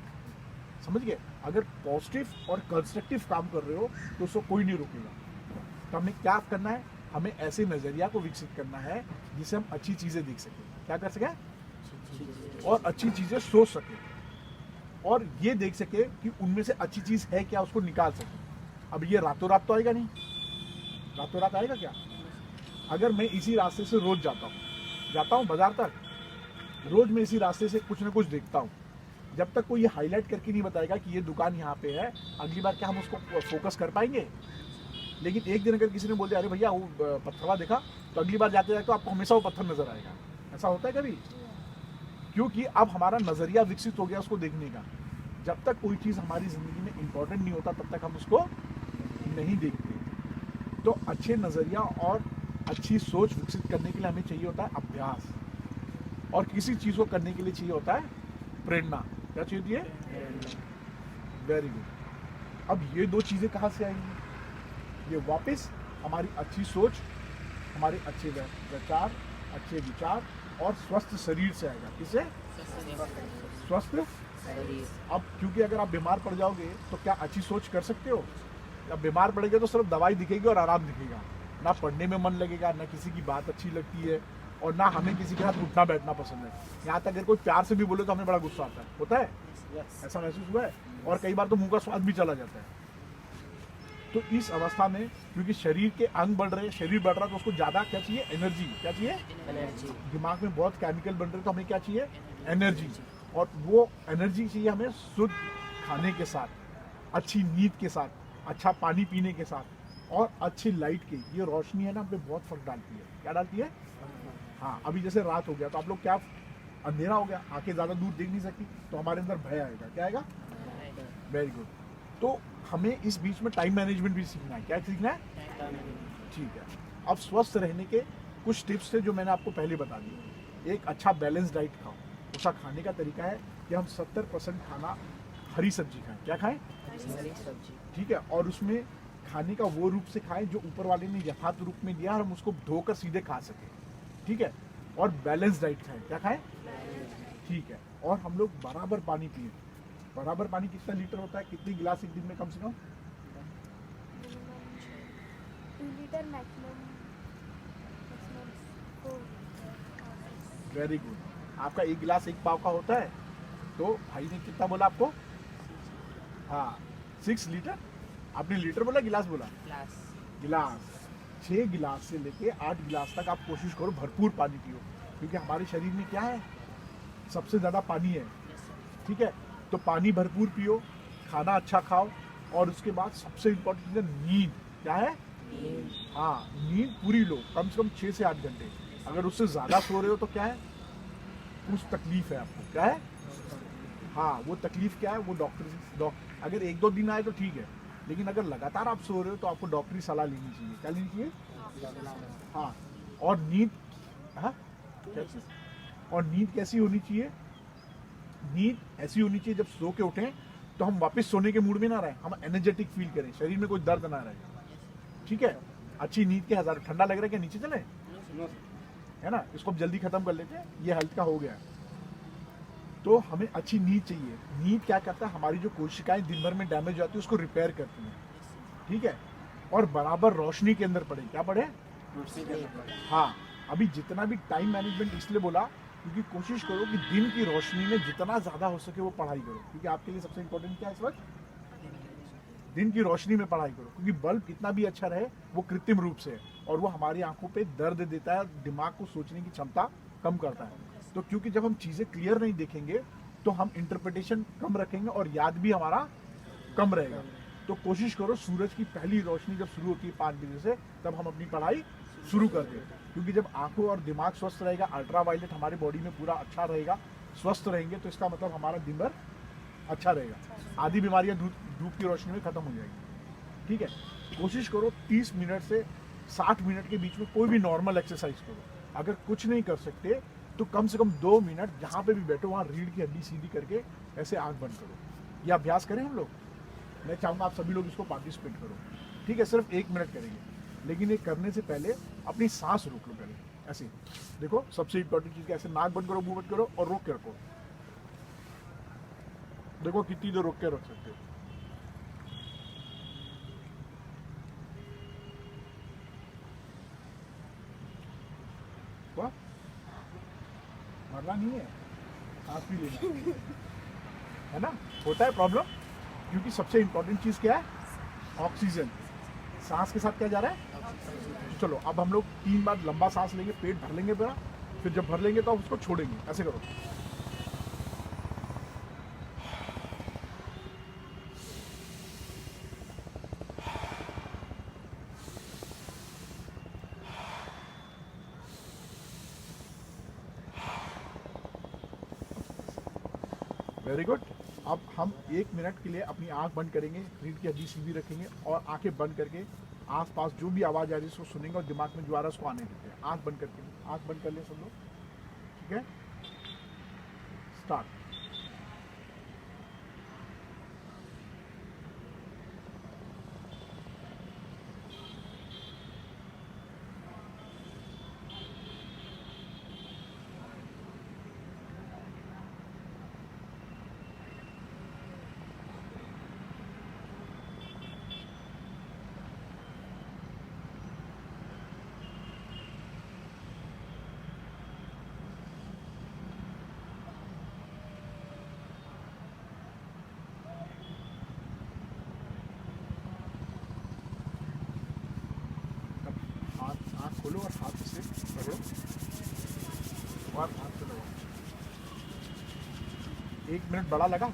समझ गए? अगर पॉजिटिव और कंस्ट्रक्टिव काम कर रहे हो तो उसको कोई नहीं रोकेगा। तो हमें क्या करना है? हमें ऐसे नज़रिया को विकसित करना है जिससे हम अच्छी चीज़ें देख सकें। क्या कर सकें? और अच्छी चीज़ें सोच सकें, और ये देख सके कि उनमें से अच्छी चीज़ है क्या, उसको निकाल सके। अब ये रातों रात तो आएगा नहीं, रातों रात आएगा क्या? अगर मैं इसी रास्ते से रोज जाता हूँ बाजार तक, रोज मैं इसी रास्ते से कुछ ना कुछ देखता हूँ, जब तक कोई ये हाईलाइट करके नहीं बताएगा कि ये दुकान यहाँ पे है, अगली बार क्या हम उसको फोकस कर पाएंगे? लेकिन एक दिन अगर किसी ने बोल दिया अरे भैया वो पत्थरवा देखा, तो अगली बार जाते जाते आपको हमेशा वो पत्थर नजर आएगा। ऐसा होता है कभी? क्योंकि अब हमारा नज़रिया विकसित हो गया उसको देखने का। जब तक कोई चीज़ हमारी ज़िंदगी में इम्पोर्टेंट नहीं होता तब तक हम उसको नहीं देखते। तो अच्छे नज़रिया और अच्छी सोच विकसित करने के लिए हमें चाहिए होता है अभ्यास, और किसी चीज़ को करने के लिए चाहिए होता है प्रेरणा। क्या चाहिए? Very good. अब ये दो चीज़ें कहाँ से आएंगी? ये वापस हमारी अच्छी सोच, हमारे अच्छे विचार, अच्छे विचार और स्वस्थ शरीर से आएगा। किससे? स्वस्थ शरीर। अब क्योंकि अगर आप बीमार पड़ जाओगे तो क्या अच्छी सोच कर सकते हो? जब बीमार पड़ेंगे तो सिर्फ दवाई दिखेगी और आराम दिखेगा, ना पढ़ने में मन लगेगा, ना किसी की बात अच्छी लगती है, और ना हमें किसी के साथ उठना बैठना पसंद है। यहाँ तक अगर कोई प्यार से भी बोले तो हमें बड़ा गुस्सा आता है। होता है? ऐसा महसूस हुआ है? और कई बार तो मुंह का स्वाद भी चला जाता है। तो इस अवस्था में क्योंकि शरीर के अंग बढ़ रहे हैं, शरीर बढ़ रहा है, तो उसको ज़्यादा क्या चाहिए? एनर्जी। क्या चाहिए? एनर्जी। दिमाग में बहुत केमिकल बन रहे हैं, तो हमें क्या चाहिए? एनर्जी। और वो एनर्जी चाहिए हमें शुद्ध खाने के साथ, अच्छी नींद के साथ, अच्छा पानी पीने के साथ और अच्छी लाइट की। ये रोशनी है ना, हम पे बहुत फर्क डालती है। क्या डालती है? हाँ, अभी जैसे रात हो गया तो आप लोग क्या, अंधेरा हो गया, आंखें ज़्यादा दूर देख नहीं सकती, तो हमारे अंदर भय आएगा। क्या आएगा? Very good. तो हमें इस बीच में टाइम मैनेजमेंट भी सीखना है। क्या सीखना है? ठीक है। अब स्वस्थ रहने के कुछ टिप्स थे जो मैंने आपको पहले बता दिए। एक अच्छा बैलेंस डाइट खाओ। उसका खाने का तरीका है कि हम 70% खाना हरी सब्जी खाएं। क्या खाएं? हरी सब्जी। ठीक है। और उसमें खाने का वो रूप से खाएं जो ऊपर वाले ने यथार्थ रूप में दिया, और हम उसको धोकर सीधे खा सकें। ठीक है। और बैलेंस डाइट खाएं। क्या खाएं? ठीक है। और हम लोग बराबर पानी पिए। बराबर पानी कितना लीटर होता है? कितनी गिलास एक दिन में? कम से कम 2 लीटर मैक्सिमम। Very good. आपका एक गिलास एक पाव का होता है, तो भाई ने कितना बोला आपको? हाँ, 6 लीटर। आपने लीटर बोला, गिलास बोला? गिलास। 6 गिलास से लेके 8 गिलास तक आप कोशिश करो भरपूर पानी पियो, क्योंकि हमारे शरीर में क्या है? सबसे ज़्यादा पानी है। ठीक है। तो पानी भरपूर पियो, खाना अच्छा खाओ, और उसके बाद सबसे इम्पोर्टेंट चीज़ है नींद। क्या है? हाँ, नींद पूरी लो, कम से कम 6 से 8 घंटे। अगर उससे ज़्यादा सो रहे हो तो क्या है? कुछ तकलीफ है आपको। क्या है? हाँ, वो तकलीफ क्या है? वो डॉक्टर अगर 1-2 दिन आए तो ठीक है, लेकिन अगर लगातार आप सो रहे हो तो आपको डॉक्टरी सलाह लेनी चाहिए। क्या लेनी चाहिए? हाँ। और नींद, हाँ, और नींद कैसी होनी चाहिए? नींद ऐसी होनी चाहिए जब सो के उठें तो हम वापस सोने के मूड में ना रहे, हम एनर्जेटिक फील करें, शरीर में कोई दर्द ना रहे, ठीक है। अच्छी नींद के हजार। ठंडा लग रहा है क्या, नीचे चले, है ना, इसको जल्दी खत्म कर लेते हैं, ये हेल्थ का हो गया। तो हमें अच्छी नींद चाहिए। नींद क्या करता है, हमारी जो कोशिकाएं दिन भर में डैमेज हो जाती है उसको रिपेयर करती हैं, ठीक है। और बराबर रोशनी के अंदर पड़े, क्या पड़े, हाँ। अभी जितना भी टाइम मैनेजमेंट इसलिए बोला क्योंकि कोशिश करो कि दिन की रोशनी में जितना ज्यादा हो सके वो पढ़ाई करो, क्योंकि आपके लिए सबसे इंपॉर्टेंट क्या है इस वक्त, दिन की रोशनी में पढ़ाई करो। क्योंकि बल्ब कितना भी अच्छा रहे वो कृत्रिम रूप से है और वो हमारी आंखों पे दर्द देता है, दिमाग को सोचने की क्षमता कम करता है। तो क्योंकि जब हम चीजें क्लियर नहीं देखेंगे तो हम इंटरप्रिटेशन कम रखेंगे और याद भी हमारा कम रहेगा। तो कोशिश करो सूरज की पहली रोशनी जब शुरू होती है 5 बजे से, तब हम अपनी पढ़ाई शुरू कर दें। क्योंकि जब आंखों और दिमाग स्वस्थ रहेगा, अल्ट्रावायलेट हमारी बॉडी में पूरा अच्छा रहेगा, स्वस्थ रहेंगे, तो इसका मतलब हमारा दिन भर अच्छा रहेगा। आधी बीमारियां धूप की रोशनी में खत्म हो जाएगी, ठीक है। कोशिश करो 30 मिनट से 60 मिनट के बीच में कोई भी नॉर्मल एक्सरसाइज करो। अगर कुछ नहीं कर सकते तो कम से कम 2 मिनट जहाँ पे भी बैठो वहाँ रीढ़ की हड्डी सीधी करके ऐसे आंख बंद करो। ये अभ्यास करें हम लोग। मैं चाहूँगा आप सभी लोग इसको पार्टिसिपेट करो, ठीक है। सिर्फ 1 मिनट करेंगे, लेकिन ये करने से पहले अपनी सांस रोक लो पहले, ऐसे देखो। सबसे इंपॉर्टेंट चीज़ क्या, ऐसे नाक बंद करो, मुंह बंद करो और रोक के रखो। देखो कितनी देर रोक के रख सकते हो। वाह, मरना नहीं है, सांस भी लेना है ना। होता है प्रॉब्लम, क्योंकि सबसे इंपॉर्टेंट चीज क्या है, ऑक्सीजन। सांस के साथ क्या जा रहा है, चलो अब हम लोग 3 बार लंबा सांस लेंगे, पेट भर लेंगे पूरा, फिर जब भर लेंगे तो आप उसको छोड़ेंगे, ऐसे करो। Very good. अब हम 1 मिनट के लिए अपनी आंख बंद करेंगे, रीढ़ की हड्डी सीधी रखेंगे और आंखें बंद करके आसपास जो भी आवाज़ आ रही है उसको सुनेंगे और दिमाग में जो आ रहा है उसको आने देते हैं। आंख बंद करके, आंख बंद कर ले सब लोग, ठीक है। स्टार्ट। आँख खोलो और हाथ से पकड़ो और हाथ से लगाओ। 1 मिनट बड़ा लगा,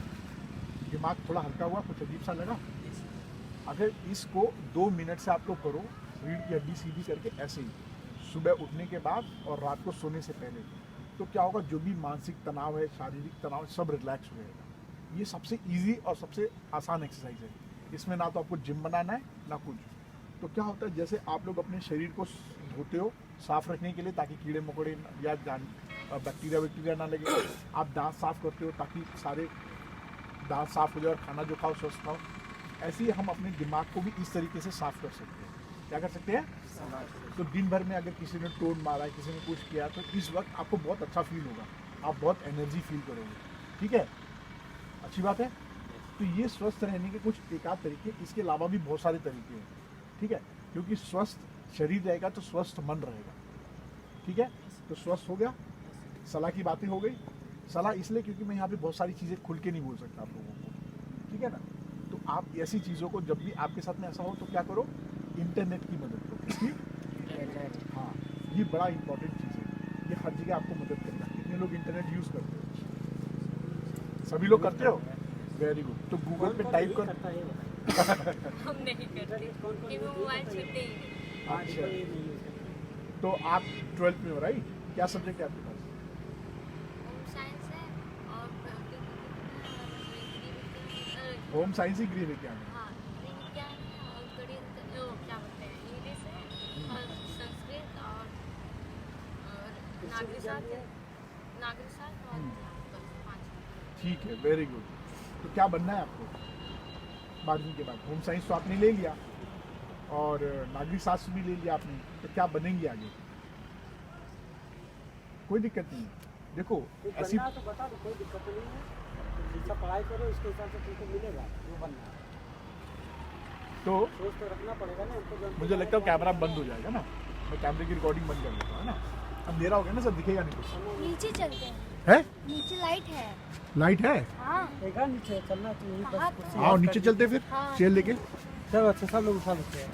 दिमाग थोड़ा हल्का हुआ, कुछ अजीब सा लगा। अगर इसको 2 मिनट से आप लोग करो, रीढ़ की हड्डी सीधी करके ऐसे ही, सुबह उठने के बाद और रात को सोने से पहले, तो क्या होगा, जो भी मानसिक तनाव है, शारीरिक तनाव है, सब रिलैक्स हो जाएगा। ये सबसे इजी और सबसे आसान एक्सरसाइज है। इसमें ना तो आपको जिम बनाना है ना कुछ। तो क्या होता है, जैसे आप लोग अपने शरीर को धोते हो साफ रखने के लिए ताकि कीड़े मकोड़े या बैक्टीरिया ना लगे, आप दांत साफ करते हो ताकि सारे दांत साफ हो जाए और खाना जो खाओ स्वस्थ खाओ, ऐसे ही हम अपने दिमाग को भी इस तरीके से साफ कर सकते हैं। क्या कर सकते हैं, तो दिन भर में अगर किसी ने टोन मारा है, किसी ने कुछ किया, तो इस वक्त आपको बहुत अच्छा फील होगा, आप बहुत एनर्जी फील करोगे, ठीक है। अच्छी बात है। तो ये स्वस्थ रहने के कुछ एकाध तरीके, इसके अलावा भी बहुत सारे तरीके हैं, ठीक है। क्योंकि स्वस्थ शरीर रहेगा तो स्वस्थ मन रहेगा, ठीक है। तो स्वस्थ हो गया, सलाह की बातें हो गई। सलाह इसलिए क्योंकि मैं यहाँ पे बहुत सारी चीज़ें खुल के नहीं बोल सकता आप लोगों को, ठीक है ना। तो आप ऐसी चीज़ों को जब भी आपके साथ में ऐसा हो तो क्या करो, इंटरनेट की मदद लो। इसकी, हाँ, ये बड़ा इंपॉर्टेंट चीज़ है, ये हर जगह आपको मदद करेगा। कितने लोग इंटरनेट यूज़ करते हो, सभी लोग करते हो, वेरी गुड। तो गूगल पे टाइप कर, हम नहीं करते क्योंकि वो मोबाइल छूटते ही नहीं। अच्छा, तो आप 12th में हो, राइट। क्या सब्जेक्ट है आपके पास, होम साइंस है और होम साइंस ही ग्रीन है क्या है? हाँ, विज्ञान है और गणित, क्या बोलते हैं, इंग्लिश है और संस्कृत और नागरिक शास्त्र और बस 5। ठीक है, वेरी गुड। तो क्या बनना है आपको 12वीं के बाद? होम साइंस तो आपने ले लिया और नागरिक शास्त्र भी ले लिया आपने, तो क्या बनेंगे आगे? कोई दिक्कत नहीं है। देखो ऐसी बनना है तो बता दो, कोई दिक्कत नहीं है। जैसा पढ़ाई करो उसके हिसाब से तुमको मिलेगा जो बनना है। तो सोच तो रखना पड़ेगा ना हमको। जो मुझे लगता है कैमरा बंद हो जाएगा ना, मैं कैमरे की रिकॉर्डिंग बंद कर देता हूँ, है ना? अंधेरा हो गया ना, सब दिखेगा नहीं कुछ। नीचे चलते हैं, है नीचे लाइट है। लाइट है? हाँ देखा नीचे चलना तो यहीं कहाँ बस पे? कुर्सी आओ ऑफ नीचे कर चलते फिर, हाँ। चेयर लेके। चलो अच्छा, सब लोग उठा लेते हैं।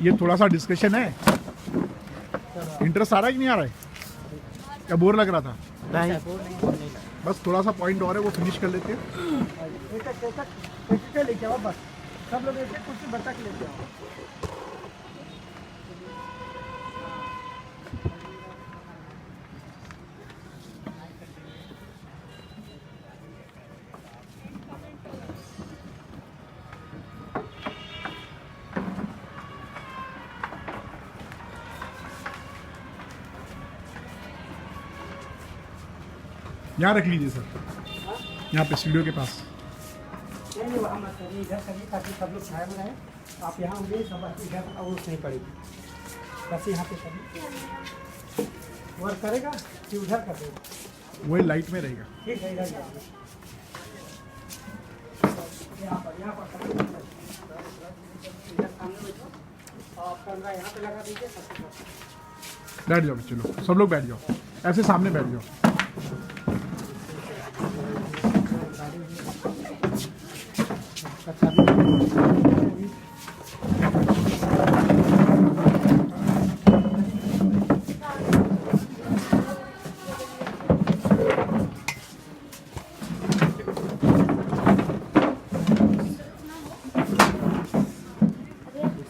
ये थोड़ा सा डिस्कशन है, चलो इंटरेस्ट आ रहा है कि नहीं आ रहा है? क्या बोर लग रहा था? नहीं बस थोड़ा सा पॉइंट और है, वो फिनिश कर लेते हैं। एक लेके आओ बस, सब लोग एक एक कुर्सी बचा के लेके आओ। यहाँ रख लीजिए सर, यहाँ पे स्टूडियो के पास। नहीं वहाँ मत करिए, इधर करिए ताकि सब लोग छाया में रहें। आप यहाँ होंगे सब इधर आउट नहीं पड़ेगी, बस यहाँ पे करिए। वर्क करेगा कि उधर कर देगा? वही लाइट में रहेगा। ठीक है, इधर जाओ। यहाँ पर करिए। इधर सामने बैठो और कैमरा यहाँ पे लगा दीजिए सबके पास। बैठ जाओ, चलो सब लोग बैठ जाओ, ऐसे सामने बैठ जाओ।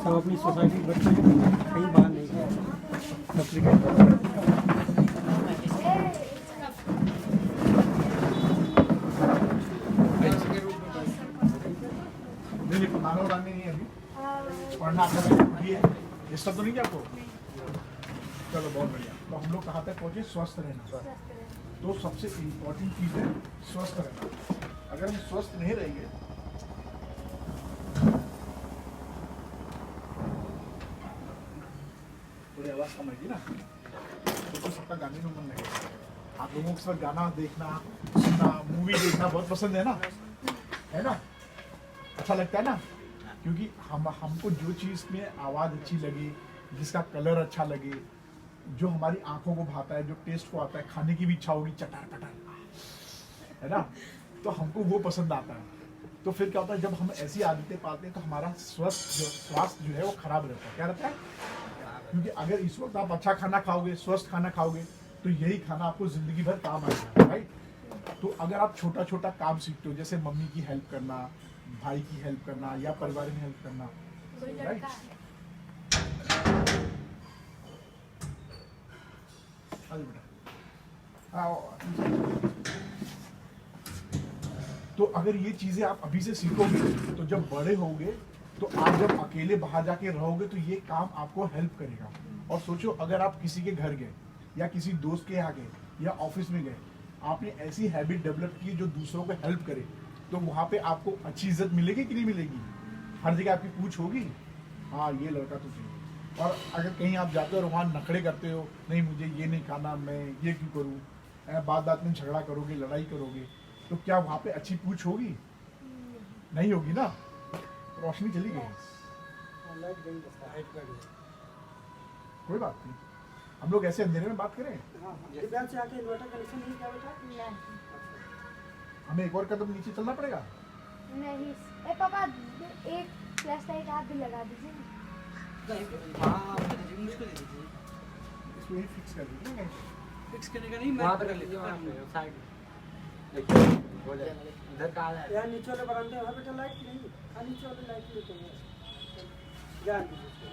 सब अपनी सोसाइटी के बच्चे कहीं बाहर नहीं गए, नहीं खाना उड़ाने नहीं है अभी, पढ़ना आपका है, ये सब तो नहीं क्या आपको? चलो बहुत बढ़िया। तो हम लोग कहाँ तक पहुँचे? स्वस्थ रहना। तो सबसे इम्पोर्टेंट चीज़ है स्वस्थ रहना। अगर हम स्वस्थ नहीं रहेंगे थोड़ी आवाज़ कम आएगी ना, तो सबका गाने में मन लगेगा। आप लोगों को सब गाना देखना, सुनना, मूवी देखना बहुत पसंद है ना? अच्छा लगता है ना? क्योंकि हमको जो चीज़ में आवाज़ अच्छी लगे, जिसका कलर अच्छा लगे, जो हमारी आंखों को भाता है, जो टेस्ट को आता है, खाने की भी इच्छा होगी चटार पटार, है ना? तो हमको वो पसंद आता है। तो फिर क्या होता है, जब हम ऐसी आदतें पालते हैं तो हमारा स्वास्थ्य जो है वो खराब रहता है। क्या रहता है? क्योंकि अगर इस वक्त आप अच्छा खाना खाओगे, स्वस्थ खाना खाओगे, तो यही खाना आपको जिंदगी भर काम आएगा, राइट? तो अगर आप छोटा छोटा काम सीखते हो, जैसे मम्मी की हेल्प करना, भाई की हेल्प करना या परिवार में हेल्प करना, कोई राइट? लड़का है। आगे बेटा, आओ। तो अगर ये चीजें आप अभी से सीखोगे तो जब बड़े होगे तो आप जब अकेले बाहर जाके रहोगे तो ये काम आपको हेल्प करेगा। और सोचो, अगर आप किसी के घर गए या किसी दोस्त के यहाँ गए या ऑफिस में गए, आपने ऐसी हैबिट डेवलप की जो दूसरों को हेल्प करे, तो वहाँ पे आपको अच्छी इज्जत मिलेगी कि नहीं मिलेगी? हर जगह आपकी पूछ होगी, हाँ ये लड़का तो चाहिए। और अगर कहीं आप जाते हो और वहाँ नखड़े करते हो, नहीं मुझे ये नहीं खाना, मैं ये क्यों करूँ, बात में झगड़ा करोगे, लड़ाई करोगे, तो क्या वहाँ पे अच्छी पूछ होगी? नहीं होगी ना। रोशनी चली गई, कोई बात नहीं, हम लोग ऐसे अंधेरे में बात करें। दिव्यांग से आके इन्वर्टर कनेक्शन नहीं किया बेटा? नहीं हमें एक और कदम नीचे चलना पड़ेगा। नहीं ए पापा, एक फ्लैश लाइट आप भी लगा दीजिए। इसको ही फिक्स कर दीजिए। फिक्स करने का नहीं, मैं कर लीजिए साइड इधर का है यार, नीचे वाले बरामदे वहाँ बेटा लाइट नहीं, नीचे वाले लाइट लेते हैं जान दीजिए।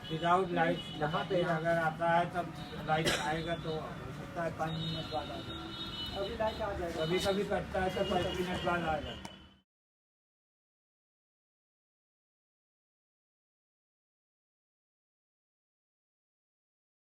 विदाउट लाइट यहाँ पे अगर आता है तब लाइट आएगा तो हो सकता है 5 मिनट बाद आ जाए। अभी लाइट आ जाएगा, कभी कभी कटता है तो 5 मिनट बाद आ जाए।